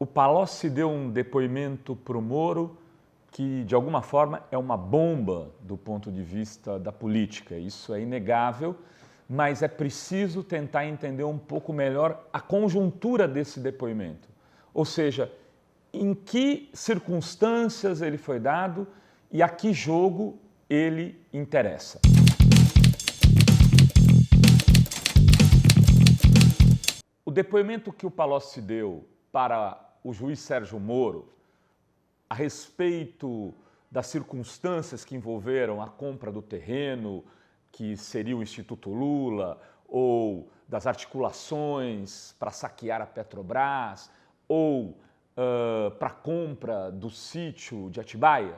O Palocci deu um depoimento para o Moro que, de alguma forma, é uma bomba do ponto de vista da política. Isso é inegável, mas é preciso tentar entender um pouco melhor a conjuntura desse depoimento. Ou seja, em que circunstâncias ele foi dado e a que jogo ele interessa. O depoimento que o Palocci deu para o juiz Sérgio Moro a respeito das circunstâncias que envolveram a compra do terreno, que seria o Instituto Lula, ou das articulações para saquear a Petrobras, ou para a compra do sítio de Atibaia,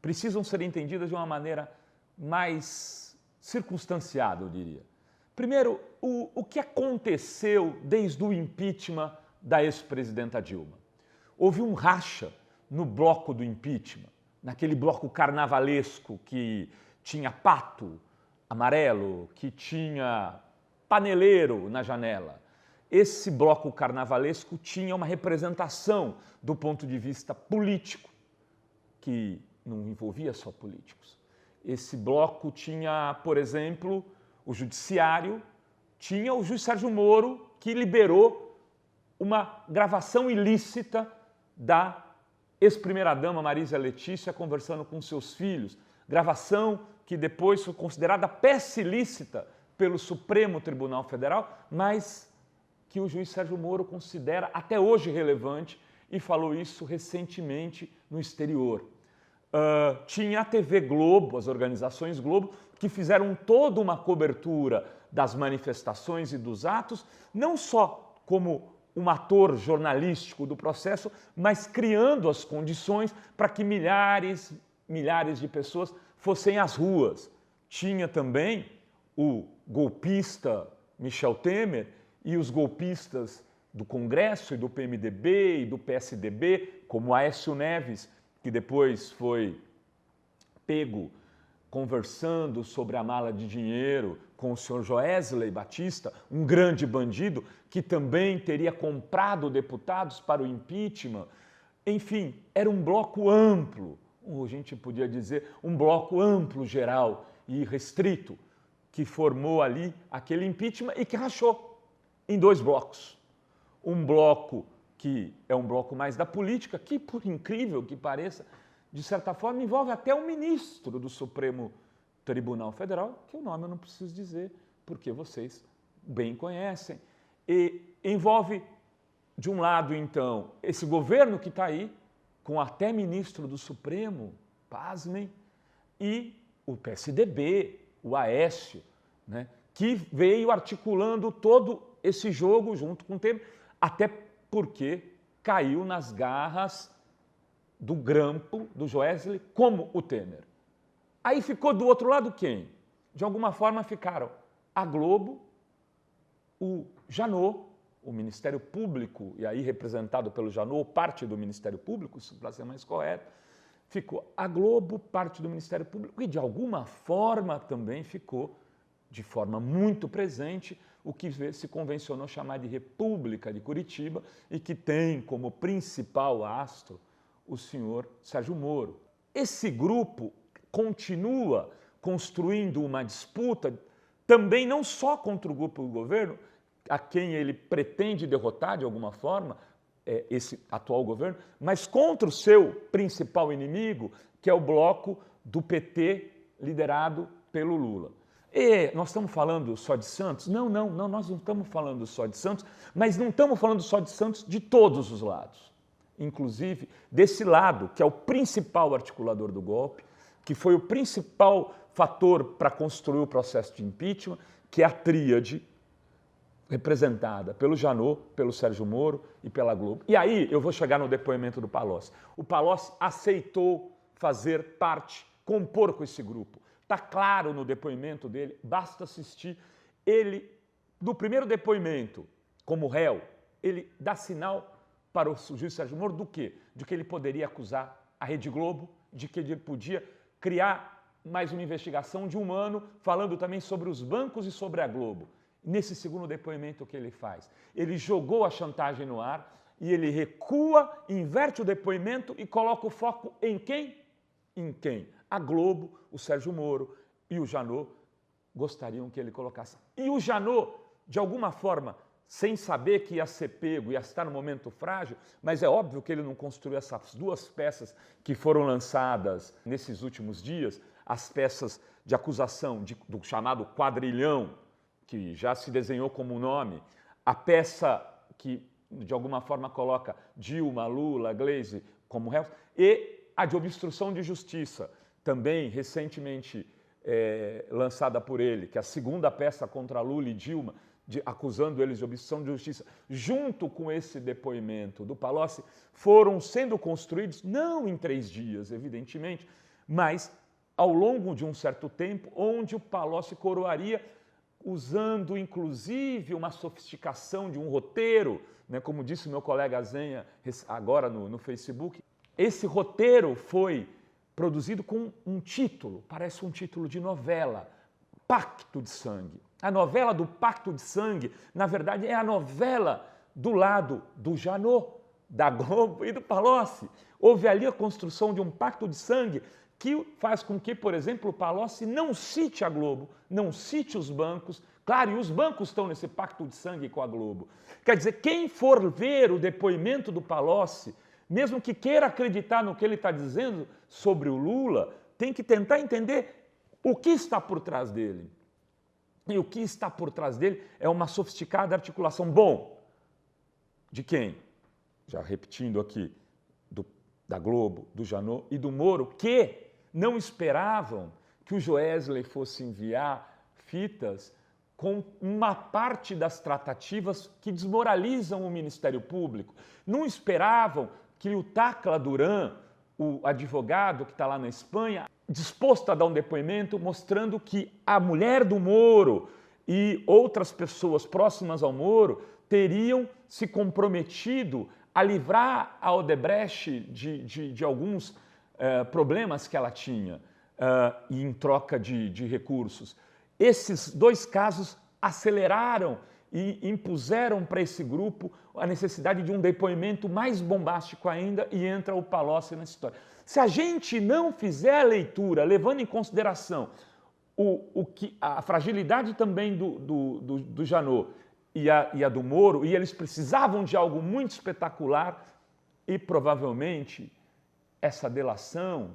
precisam ser entendidas de uma maneira mais circunstanciada, eu diria. Primeiro, o que aconteceu desde o impeachment da ex-presidenta Dilma? Houve um racha no bloco do impeachment, naquele bloco carnavalesco que tinha pato amarelo, que tinha paneleiro na janela. Esse bloco carnavalesco tinha uma representação do ponto de vista político, que não envolvia só políticos. Esse bloco tinha, por exemplo, o judiciário, tinha o juiz Sérgio Moro, que liberou uma gravação ilícita da ex-primeira-dama Marisa Letícia conversando com seus filhos, gravação que depois foi considerada peça ilícita pelo Supremo Tribunal Federal, mas que o juiz Sérgio Moro considera até hoje relevante e falou isso recentemente no exterior. Tinha a TV Globo, as organizações Globo, que fizeram toda uma cobertura das manifestações e dos atos, não só como um ator jornalístico do processo, mas criando as condições para que milhares de pessoas fossem às ruas. Tinha também o golpista Michel Temer e os golpistas do Congresso e do PMDB e do PSDB, como Aécio Neves, que depois foi pego conversando sobre a mala de dinheiro com o senhor Joesley Batista, um grande bandido que também teria comprado deputados para o impeachment. Enfim, era um bloco amplo, a gente podia dizer, um bloco amplo, geral e restrito, que formou ali aquele impeachment e que rachou em dois blocos. Um bloco que é um bloco mais da política, que, por incrível que pareça, de certa forma, envolve até o ministro do Supremo Tribunal Federal, que o nome eu não preciso dizer, porque vocês bem conhecem. E envolve, de um lado, então, esse governo que está aí, com até ministro do Supremo, pasmem, e o PSDB, o Aécio, né, que veio articulando todo esse jogo junto com o Temer, até porque caiu nas garras do grampo do Joesley como o Temer. Aí ficou do outro lado quem? De alguma forma ficaram a Globo, o Janot, o Ministério Público, e aí representado pelo Janot, parte do Ministério Público, para ser mais correto, ficou a Globo, parte do Ministério Público, e de alguma forma também ficou, de forma muito presente, o que se convencionou chamar de República de Curitiba e que tem como principal astro o senhor Sérgio Moro. Esse grupo continua construindo uma disputa também não só contra o grupo do governo, a quem ele pretende derrotar de alguma forma, esse atual governo, mas contra o seu principal inimigo, que é o bloco do PT liderado pelo Lula. E nós estamos falando só de Santos? Não, nós não estamos falando só de Santos, mas não estamos falando só de Santos de todos os lados. Inclusive desse lado, que é o principal articulador do golpe, que foi o principal fator para construir o processo de impeachment, que é a tríade representada pelo Janot, pelo Sérgio Moro e pela Globo. E aí eu vou chegar no depoimento do Palocci. O Palocci aceitou fazer parte, compor com esse grupo. Está claro no depoimento dele, basta assistir. Ele, no primeiro depoimento, como réu, ele dá sinal para o juiz Sérgio Moro do quê? De que ele poderia acusar a Rede Globo, de que ele podia criar mais uma investigação de um ano, falando também sobre os bancos e sobre a Globo. Nesse segundo depoimento que ele faz, ele jogou a chantagem no ar e ele recua, inverte o depoimento e coloca o foco em quem? Em quem? A Globo, o Sérgio Moro e o Janot gostariam que ele colocasse. E o Janot, de alguma forma, sem saber que ia ser pego, ia estar no momento frágil, mas é óbvio que ele não construiu essas duas peças que foram lançadas nesses últimos dias, as peças de acusação do chamado quadrilhão, que já se desenhou como nome, a peça que, de alguma forma, coloca Dilma, Lula, Gleisi como réus, e a de obstrução de justiça, também recentemente lançada por ele, que é a segunda peça contra Lula e Dilma, acusando eles de obstrução de justiça, junto com esse depoimento do Palocci, foram sendo construídos, não em 3 dias, evidentemente, mas ao longo de um certo tempo, onde o Palocci coroaria, usando inclusive uma sofisticação de um roteiro, né, como disse o meu colega Zenha agora no Facebook. Esse roteiro foi produzido com um título, parece um título de novela, Pacto de Sangue. A novela do Pacto de Sangue, na verdade, é a novela do lado do Janot, da Globo e do Palocci. Houve ali a construção de um pacto de sangue que faz com que, por exemplo, o Palocci não cite a Globo, não cite os bancos. Claro, e os bancos estão nesse pacto de sangue com a Globo. Quer dizer, quem for ver o depoimento do Palocci, mesmo que queira acreditar no que ele está dizendo sobre o Lula, tem que tentar entender o que está por trás dele. E o que está por trás dele é uma sofisticada articulação. Bom, de quem? Já repetindo aqui, da Globo, do Janot e do Moro, que não esperavam que o Joesley fosse enviar fitas com uma parte das tratativas que desmoralizam o Ministério Público. Não esperavam que o Tacla Duran, o advogado que está lá na Espanha, disposto a dar um depoimento mostrando que a mulher do Moro e outras pessoas próximas ao Moro teriam se comprometido a livrar a Odebrecht de alguns problemas que ela tinha e em troca de recursos. Esses 2 casos aceleraram e impuseram para esse grupo a necessidade de um depoimento mais bombástico ainda, e entra o Palocci nessa história. Se a gente não fizer a leitura, levando em consideração a fragilidade também do Janot e a do Moro, e eles precisavam de algo muito espetacular, e provavelmente essa delação,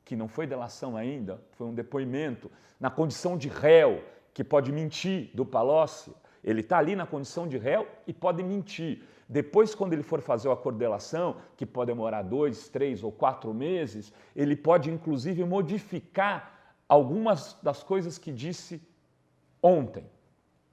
que não foi delação ainda, foi um depoimento na condição de réu, que pode mentir, do Palocci. Ele está ali na condição de réu e pode mentir. Depois, quando ele for fazer o acordo de delação, que pode demorar 2, 3 ou 4 meses, ele pode, inclusive, modificar algumas das coisas que disse ontem.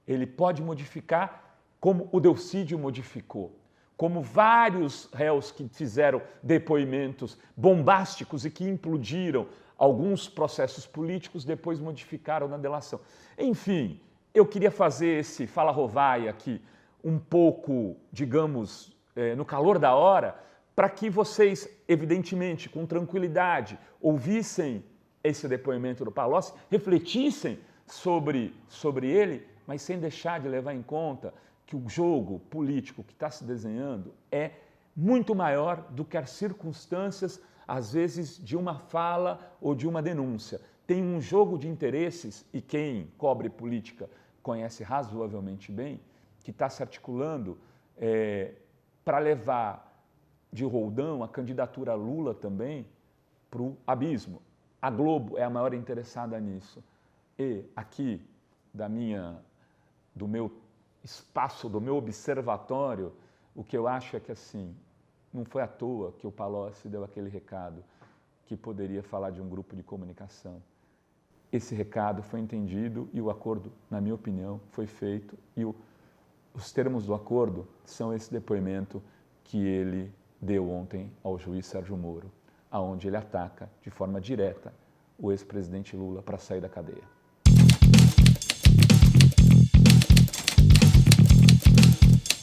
Ele pode modificar como o Delcídio modificou, como vários réus que fizeram depoimentos bombásticos e que implodiram alguns processos políticos, depois modificaram na delação. Enfim, eu queria fazer esse Fala Rovaia aqui um pouco, digamos, no calor da hora, para que vocês, evidentemente, com tranquilidade, ouvissem esse depoimento do Palocci, refletissem sobre ele, mas sem deixar de levar em conta que o jogo político que está se desenhando é muito maior do que as circunstâncias, às vezes, de uma fala ou de uma denúncia. Tem um jogo de interesses, e quem cobre política conhece razoavelmente bem, que está se articulando para levar de roldão a candidatura Lula também para o abismo. A Globo é a maior interessada nisso. E aqui, do meu espaço, do meu observatório, o que eu acho é que, assim, não foi à toa que o Palocci deu aquele recado que poderia falar de um grupo de comunicação. Esse recado foi entendido e o acordo, na minha opinião, foi feito, e os termos do acordo são esse depoimento que ele deu ontem ao juiz Sérgio Moro, aonde ele ataca de forma direta o ex-presidente Lula para sair da cadeia.